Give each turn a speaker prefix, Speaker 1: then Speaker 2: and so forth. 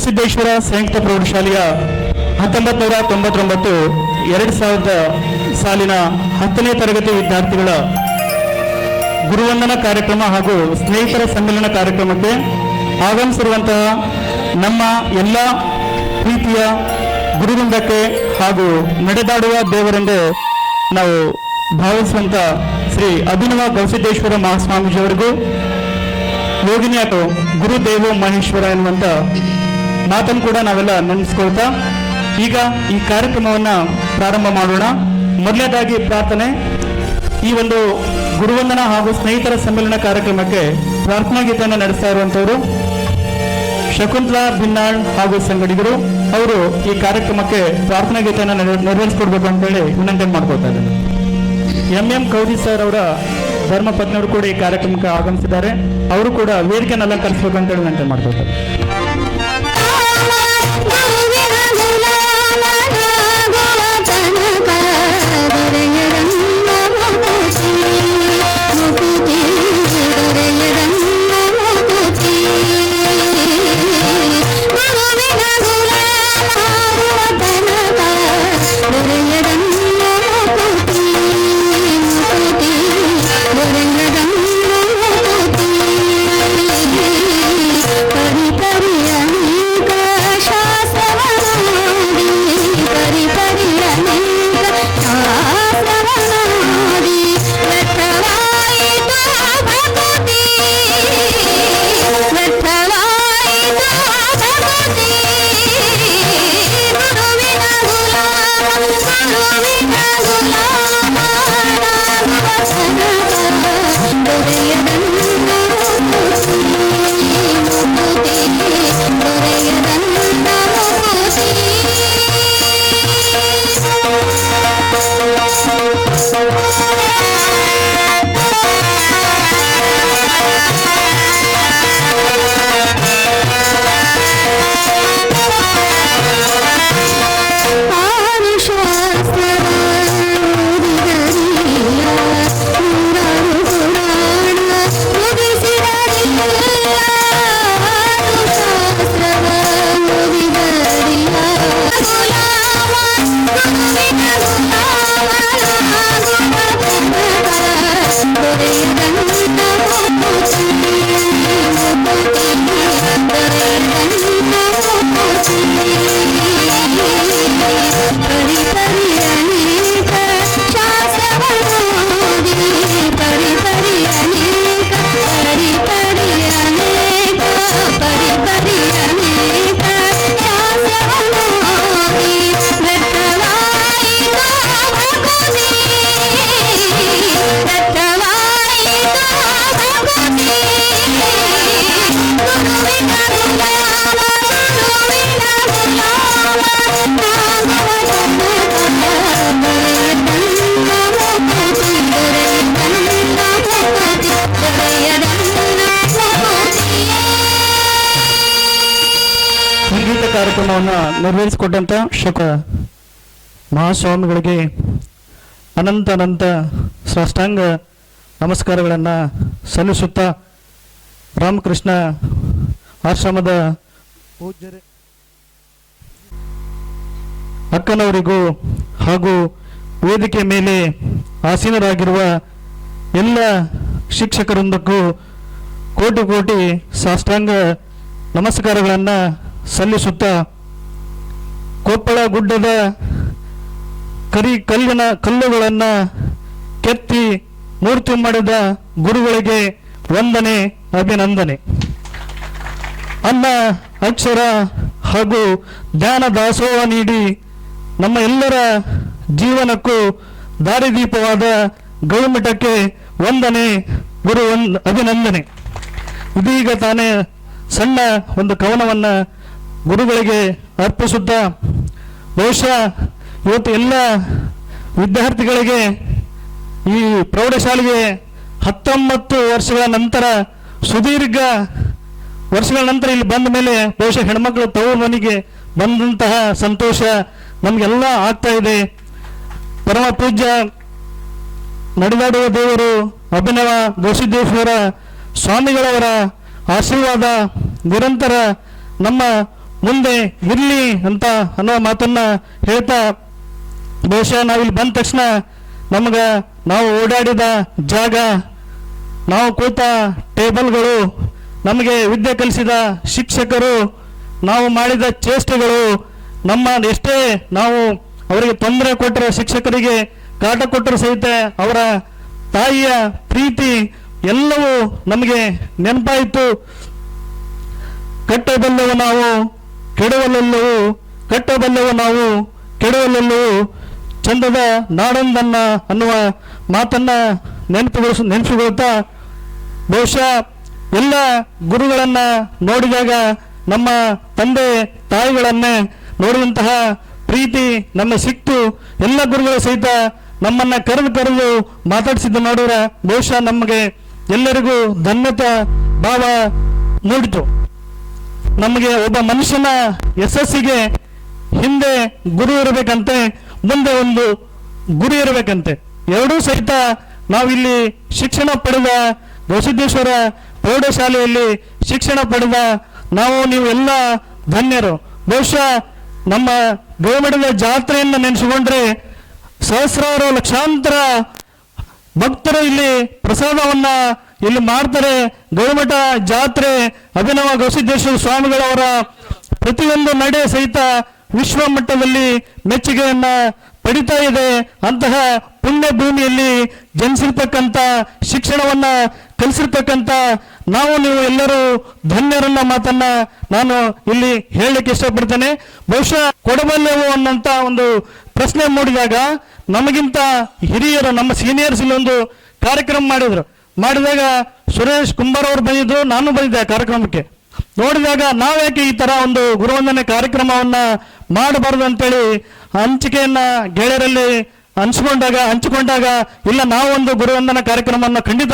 Speaker 1: ಗವಿಸಿದ್ದೇಶ್ವರ ಸಂಯುಕ್ತ ಪ್ರೌಢಶಾಲೆಯ 1999-2000 ಸಾಲಿನ 10ನೇ ತರಗತಿ ವಿದ್ಯಾರ್ಥಿಗಳ ಗುರುವಂದನಾ ಕಾರ್ಯಕ್ರಮ ಹಾಗೂ ಸ್ನೇಹಿತರ ಸಮ್ಮೇಳನ ಕಾರ್ಯಕ್ರಮಕ್ಕೆ ಆಗಮಿಸಿರುವಂತಹ ನಮ್ಮ ಎಲ್ಲ ಪ್ರೀತಿಯ ಗುರುವೃಂದಕ್ಕೆ ಹಾಗೂ ನಡೆದಾಡುವ ದೇವರೆಂದು ನಾವು ಭಾವಿಸುವಂತ ಶ್ರೀ ಅಭಿನವ ಗವಿಸಿದ್ದೇಶ್ವರ ಮಹಾಸ್ವಾಮೀಜಿಯವರಿಗೂ ಯೋಗಿನಿ ಅಥವಾ ಗುರುದೇವೋ ಮಹೇಶ್ವರ ಎನ್ನುವಂತ ಮಾತನ್ನು ಕೂಡ ನಾವೆಲ್ಲ ನೆನೆಸ್ಕೊಳ್ತಾ ಈಗ ಈ ಕಾರ್ಯಕ್ರಮವನ್ನ ಪ್ರಾರಂಭ ಮಾಡೋಣ. ಮೊದಲನೇದಾಗಿ ಪ್ರಾರ್ಥನೆ. ಈ ಒಂದು ಗುರುವಂದನಾ ಹಾಗೂ ಸ್ನೇಹಿತರ ಸಮ್ಮೇಳನ ಕಾರ್ಯಕ್ರಮಕ್ಕೆ ಪ್ರಾರ್ಥನಾ ಗೀತೆಯನ್ನು ನಡೆಸ್ತಾ ಇರುವಂತವರು ಶಕುಂತಲಾ ಬಿನ್ನಾಳ್ ಹಾಗೂ ಸಂಗಡಿಗರು. ಅವರು ಈ ಕಾರ್ಯಕ್ರಮಕ್ಕೆ ಪ್ರಾರ್ಥನಾ ಗೀತೆಯನ್ನು ನೆರವೇರಿಸಿಕೊಡ್ಬೇಕು ಅಂತೇಳಿ ವಿನಂತಿ ಮಾಡ್ಕೊಳ್ತಾ ಇದ್ದಾರೆ. ಎಂ ಕೌರಿ ಸರ್ ಅವರ ಧರ್ಮಪತ್ನಿಯವರು ಕೂಡ ಈ ಕಾರ್ಯಕ್ರಮಕ್ಕೆ ಆಗಮಿಸಿದ್ದಾರೆ. ಅವರು ಕೂಡ ವೇದಿಕೆಯನ್ನು ಅಲಂಕರಿಸಬೇಕು ಅಂತೇಳಿ ವಿನಂತಿ ಮಾಡ್ಕೊಳ್ತಾರೆ. ಕಾರ್ಯಕ್ರಮವನ್ನು ನೆರವೇರಿಸಿಕೊಟ್ಟಂತ ಮಹಾಸ್ವಾಮಿಗಳಿಗೆ ಅನಂತ ಸಾಷ್ಟಾಂಗ ನಮಸ್ಕಾರಗಳನ್ನು ಸಲ್ಲಿಸುತ್ತಾ ರಾಮಕೃಷ್ಣ ಆಶ್ರಮದ ಪೂಜ್ಯರೇ ಅಕ್ಕನವರಿಗೂ ಹಾಗೂ ವೇದಿಕೆ ಮೇಲೆ ಆಸೀನರಾಗಿರುವ ಎಲ್ಲ ಶಿಕ್ಷಕರೊಂದಕ್ಕೂ ಕೋಟಿ ಸಾಷ್ಟಾಂಗ ನಮಸ್ಕಾರಗಳನ್ನು ಸಲ್ಲಿಸುತ್ತಾ ಕೊಪ್ಪಳ ಗುಡ್ಡದ ಕಲ್ಲುಗಳನ್ನು ಕೆತ್ತಿ ಮೂರ್ತಿ ಮಾಡಿದ ಗುರುಗಳಿಗೆ ವಂದನೆ, ಅಭಿನಂದನೆ. ಅನ್ನ ಅಕ್ಷರ ಹಾಗೂ ಜ್ಞಾನ ದಾಸೋಹ ನೀಡಿ ನಮ್ಮ ಎಲ್ಲರ ಜೀವನಕ್ಕೂ ದಾರಿದೀಪವಾದ ಗೌರ್ಮೆಂಟಕ್ಕೆ ವಂದನೆ, ಅಭಿನಂದನೆ. ಇದೀಗ ತಾನೇ ಸಣ್ಣ ಒಂದು ಕವನವನ್ನು ಗುರುಗಳಿಗೆ ಅರ್ಪಿಸುತ್ತಾ ಬಹುಶಃ ಇವತ್ತು ಎಲ್ಲ ವಿದ್ಯಾರ್ಥಿಗಳಿಗೆ ಈ ಪ್ರೌಢಶಾಲೆಗೆ 19 ವರ್ಷಗಳ ನಂತರ ಸುದೀರ್ಘ ವರ್ಷಗಳ ನಂತರ ಇಲ್ಲಿ ಬಂದ ಮೇಲೆ ಬಹುಶಃ ಹೆಣ್ಮಕ್ಳು ತವರು ಮನೆಗೆ ಬಂದಂತಹ ಸಂತೋಷ ನಮಗೆಲ್ಲ ಆಗ್ತಾ ಇದೆ. ಪರಮ ಪೂಜ್ಯ ನಡೆದಾಡುವ ದೇವರು ಅಭಿನವ ಗವಿಸಿದ್ದೇಶ್ವರ ಸ್ವಾಮಿಗಳವರ ಆಶೀರ್ವಾದ ನಿರಂತರ ನಮ್ಮ ಮುಂದೆ ಇರಲಿ ಅಂತ ಅನ್ನೋ ಮಾತನ್ನ ಹೇಳ್ತಾ, ಬಹುಶಃ ನಾವಿಲ್ಲಿ ಬಂದ ತಕ್ಷಣ ನಾವು ಓಡಾಡಿದ ಜಾಗ, ನಾವು ಕೂತ ಟೇಬಲ್ಗಳು, ನಮಗೆ ವಿದ್ಯೆ ಕಲಿಸಿದ ಶಿಕ್ಷಕರು, ನಾವು ಮಾಡಿದ ಚೇಷ್ಟೆಗಳು, ಎಷ್ಟೇ ನಾವು ಅವರಿಗೆ ತೊಂದರೆ ಕೊಟ್ಟರೆ, ಶಿಕ್ಷಕರಿಗೆ ಕಾಟ ಕೊಟ್ಟರು ಸಹಿತ ಅವರ ತಾಯಿಯ ಪ್ರೀತಿ ಎಲ್ಲವೂ ನಮಗೆ ನೆನಪಾಯಿತು. ಕಟ್ಟಬಲ್ಲವು ನಾವು ಕೆಡವಲೆಲ್ಲವೂ, ಕಟ್ಟಬಲ್ಲವು ನಾವು ಕೆಡವಲೆಲ್ಲವೂ, ಚಂದದ ನಾಡೊಂದನ್ನ ಅನ್ನುವ ಮಾತನ್ನ ನೆನಪುಗೊಳ್ತಾ, ಬಹುಶಃ ಎಲ್ಲ ಗುರುಗಳನ್ನ ನೋಡಿದಾಗ ನಮ್ಮ ತಂದೆ ತಾಯಿಗಳನ್ನೇ ನೋಡುವಂತಹ ಪ್ರೀತಿ ನಮ್ಮ ಸಿಕ್ತು. ಎಲ್ಲ ಗುರುಗಳ ಸಹಿತ ನಮ್ಮನ್ನ ಕರೆದು ಮಾತಾಡಿಸಿದ್ದು ನೋಡಿದ್ರೆ ಬಹುಶಃ ನಮಗೆ ಎಲ್ಲರಿಗೂ ಧನ್ಯತಾ ಭಾವ ಮೂಡಿತು. ನಮಗೆ ಒಬ್ಬ ಮನುಷ್ಯನ ಯಶಸ್ಸಿಗೆ ಹಿಂದೆ ಗುರು ಇರಬೇಕಂತೆ, ಮುಂದೆ ಒಂದು ಗುರಿ ಇರಬೇಕಂತೆ. ಎರಡೂ ಸಹಿತ ನಾವಿಲ್ಲಿ ಶಿಕ್ಷಣ ಪಡೆದ ಗವಿಸಿದ್ದೇಶ್ವರ ಪ್ರೌಢಶಾಲೆಯಲ್ಲಿ ಶಿಕ್ಷಣ ಪಡೆದ ನೀವು ಎಲ್ಲ ಧನ್ಯರು. ಬಹುಶಃ ನಮ್ಮ ಗವಿಮಠದ ಜಾತ್ರೆಯನ್ನು ನೆನೆಸಿಕೊಂಡ್ರೆ ಸಹಸ್ರಾರು ಲಕ್ಷಾಂತರ ಭಕ್ತರು ಇಲ್ಲಿ ಪ್ರಸಾದವನ್ನ ಇಲ್ಲಿ ಮಾಡ್ತಾರೆ. ಗವಿಮಠ ಜಾತ್ರೆ ಅಭಿನವ ಗವಿಸಿದ್ದೇಶ್ವರ ಸ್ವಾಮಿಗಳವರ ಪ್ರತಿಯೊಂದು ನಡೆ ಸಹಿತ ವಿಶ್ವ ಮಟ್ಟದಲ್ಲಿ ಮೆಚ್ಚುಗೆಯನ್ನ ಪಡಿತಾ ಇದೆ. ಅಂತಹ ಪುಣ್ಯ ಭೂಮಿಯಲ್ಲಿ ಜನಿಸಿರ್ತಕ್ಕಂಥ, ಶಿಕ್ಷಣವನ್ನ ಕಲಿಸಿರ್ತಕ್ಕಂಥ ನೀವು ಎಲ್ಲರೂ ಧನ್ಯರನ್ನ ಮಾತನ್ನ ನಾನು ಇಲ್ಲಿ ಹೇಳಲಿಕ್ಕೆ ಇಷ್ಟಪಡ್ತೇನೆ. ಬಹುಶಃ ಕೊಡಬಲ್ಲೆವು ಅನ್ನಂತ ಒಂದು ಪ್ರಶ್ನೆ ಮೂಡಿದಾಗ ನಮಗಿಂತ ಹಿರಿಯರು, ನಮ್ಮ ಸೀನಿಯರ್ಸ್ ಇಲ್ಲೊಂದು ಕಾರ್ಯಕ್ರಮ ಮಾಡಿದಾಗ ಸುರೇಶ್ ಕುಂಬಾರ್ ಅವರು ಬಂದಿದ್ರು, ನಾನು ಬಂದಿದ್ದೆ ಆ ಕಾರ್ಯಕ್ರಮಕ್ಕೆ. ನೋಡಿದಾಗ ನಾವ್ಯಾಕೆ ಈ ತರ ಒಂದು ಗುರುವಂದನೆ ಕಾರ್ಯಕ್ರಮವನ್ನ ಮಾಡಬಾರ್ದು ಅಂತೇಳಿ ಹಂಚಿಕೆಯನ್ನ ಗೆಳೆಯರಲ್ಲಿ ಹಂಚಿಕೊಂಡಾಗ ಇಲ್ಲ, ನಾವೊಂದು ಗುರುವಂದನ ಕಾರ್ಯಕ್ರಮವನ್ನು ಖಂಡಿತ